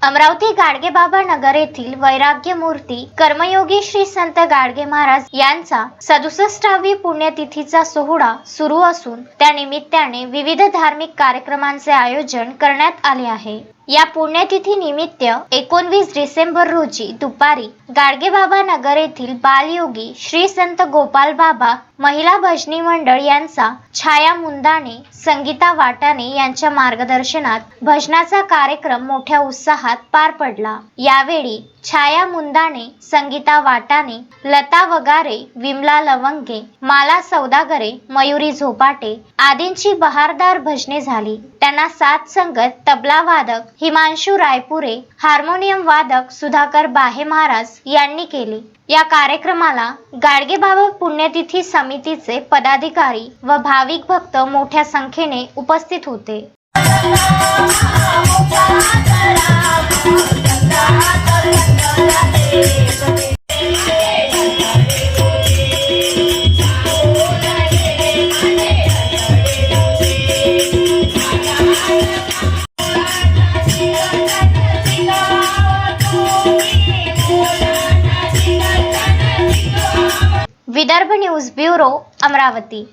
अमरावती गाडगेबाबा नगर येथील वैराग्य मूर्ती कर्मयोगी श्री संत गाडगे महाराज यांचा 67वी पुण्यतिथीचा सोहळा सुरू असून त्या निमित्ताने विविध धार्मिक कार्यक्रमांचे आयोजन करण्यात आले आहे। या पुण्यतिथी निमित्त 19 डिसेंबर रोजी दुपारी गाडगेबाबा नगर येथील बालयोगी श्री संत गोपाल बाबा महिला भजनी मंडळ यांचा छाया मुंदाणे, संगीता वाटाणे यांच्या मार्गदर्शनात भजनाचा कार्यक्रम मोठ्या उत्साहात पार पडला। यावेळी छाया मुंदाणे, संगीता वाटाणे, लता वगारे, विमला लवंगे, माला सौदागरे, मयुरी झोपाटे आदींची बहारदार भजने झाली। त्यांना साथ संगत तबला वादक हिमांशु रायपुरे, हार्मोनियम वादक सुधाकर बाहे महाराज यांनी केले। या कार्यक्रमाला गाडगेबाबा पुण्यतिथी समितीचे पदाधिकारी व भाविक भक्त मोठ्या संख्येने उपस्थित होते। Vidarbha news bureau, Amravati.